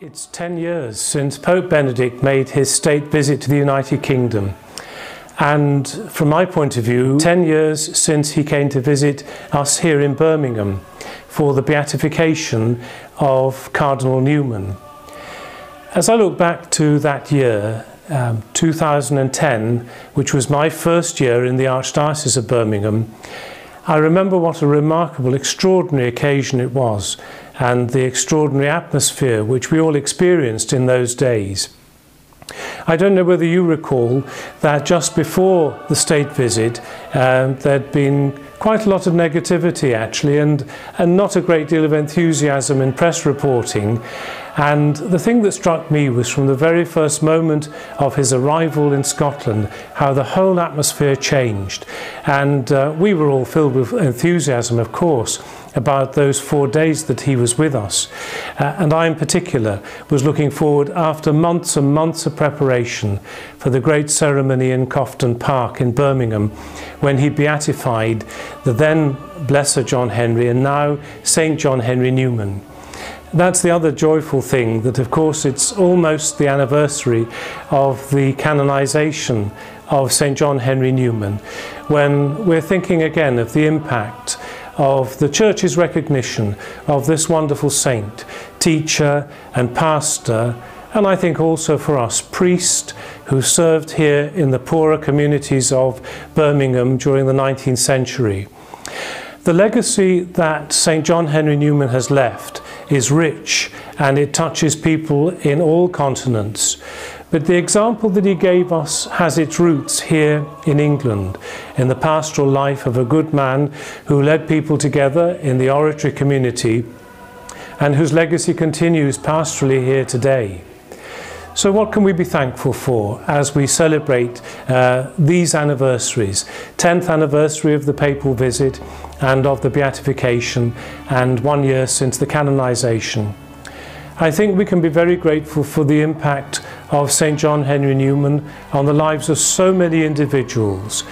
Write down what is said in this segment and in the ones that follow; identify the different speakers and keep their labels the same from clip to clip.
Speaker 1: It's 10 years since Pope Benedict made his state visit to the United Kingdom. And from my point of view, 10 years since he came to visit us here in Birmingham for the beatification of Cardinal Newman. As I look back to that year, 2010, which was my first year in the Archdiocese of Birmingham, I remember what a remarkable, extraordinary occasion it was, and the extraordinary atmosphere which we all experienced in those days. I don't know whether you recall that just before the state visit there'd been quite a lot of negativity actually, and not a great deal of enthusiasm in press reporting. And the thing that struck me was from the very first moment of his arrival in Scotland, how the whole atmosphere changed. And we were all filled with enthusiasm, of course, about those 4 days that he was with us. And I in particular was looking forward, after months and months of preparation, for the great ceremony in Cofton Park in Birmingham, when he beatified the then Blessed John Henry and now Saint John Henry Newman. That's the other joyful thing, that of course it's almost the anniversary of the canonization of Saint John Henry Newman, when we're thinking again of the impact of the Church's recognition of this wonderful saint, teacher and pastor, and I think also for us, priest, who served here in the poorer communities of Birmingham during the 19th century. The legacy that Saint John Henry Newman has left is rich, and it touches people in all continents. But the example that he gave us has its roots here in England, in the pastoral life of a good man who led people together in the oratory community, and whose legacy continues pastorally here today. So what can we be thankful for as we celebrate these anniversaries? 10th anniversary of the papal visit and of the beatification, and 1 year since the canonization. I think we can be very grateful for the impact of Saint John Henry Newman on the lives of so many individuals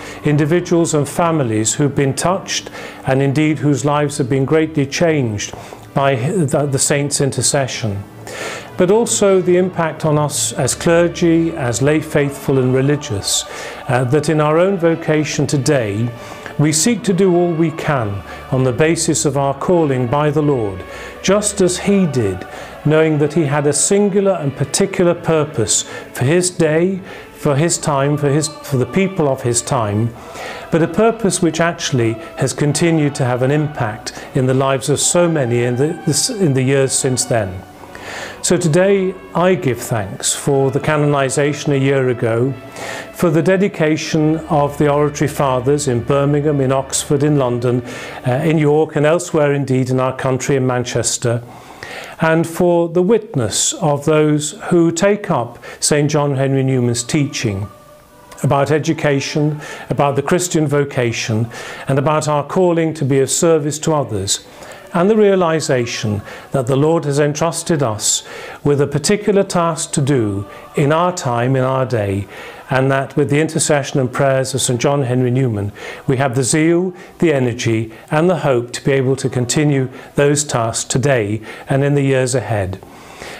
Speaker 1: and families who've been touched, and indeed whose lives have been greatly changed by the saint's intercession. But also the impact on us as clergy, as lay faithful and religious, that in our own vocation today we seek to do all we can on the basis of our calling by the Lord, just as he did, knowing that he had a singular and particular purpose for his day, for his time, for the people of his time, but a purpose which actually has continued to have an impact in the lives of so many in the years since then. So today I give thanks for the canonization a year ago, for the dedication of the Oratory Fathers in Birmingham, in Oxford, in London, in York and elsewhere indeed in our country, in Manchester, and for the witness of those who take up Saint John Henry Newman's teaching about education, about the Christian vocation, and about our calling to be of service to others, and the realization that the Lord has entrusted us with a particular task to do in our time, in our day, and that with the intercession and prayers of St. John Henry Newman, we have the zeal, the energy, and the hope to be able to continue those tasks today and in the years ahead.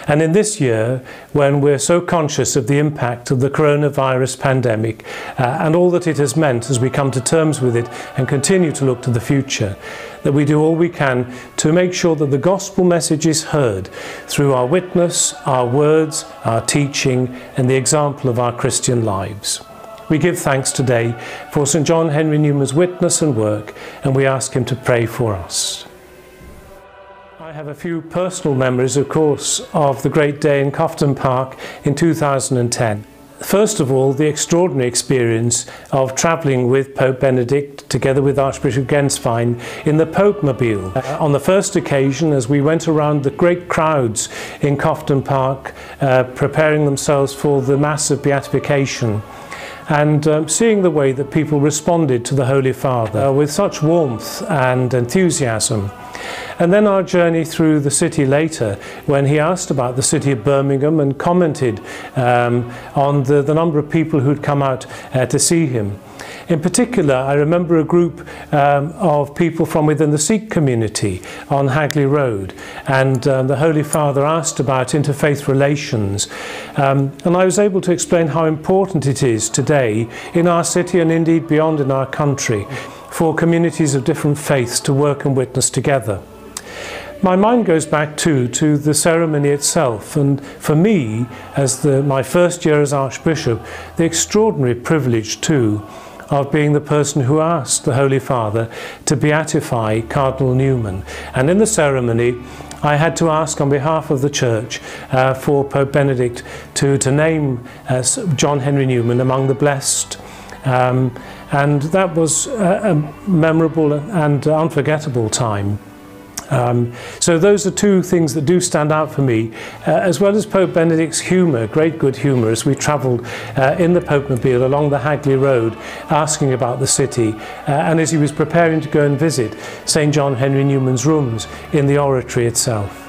Speaker 1: And in this year, when we're so conscious of the impact of the coronavirus pandemic and all that it has meant as we come to terms with it and continue to look to the future, that we do all we can to make sure that the gospel message is heard through our witness, our words, our teaching, and the example of our Christian lives. We give thanks today for St. John Henry Newman's witness and work, and we ask him to pray for us. I have a few personal memories, of course, of the great day in Cofton Park in 2010. First of all, the extraordinary experience of travelling with Pope Benedict together with Archbishop Genswein in the Pope-mobile. On the first occasion, as we went around the great crowds in Cofton Park preparing themselves for the Mass of Beatification, and seeing the way that people responded to the Holy Father with such warmth and enthusiasm. And then our journey through the city later, when he asked about the city of Birmingham and commented on the number of people who'd come out to see him. In particular, I remember a group of people from within the Sikh community on Hagley Road, and the Holy Father asked about interfaith relations, and I was able to explain how important it is today in our city and indeed beyond in our country for communities of different faiths to work and witness together. My mind goes back too to the ceremony itself, and for me, as my first year as Archbishop, the extraordinary privilege too of being the person who asked the Holy Father to beatify Cardinal Newman. And in the ceremony, I had to ask on behalf of the Church for Pope Benedict to name John Henry Newman among the blessed. And that was a memorable and unforgettable time. So those are two things that do stand out for me, as well as Pope Benedict's humour, great good humour, as we travelled in the Pope-mobile along the Hagley Road asking about the city, and as he was preparing to go and visit Saint John Henry Newman's rooms in the oratory itself.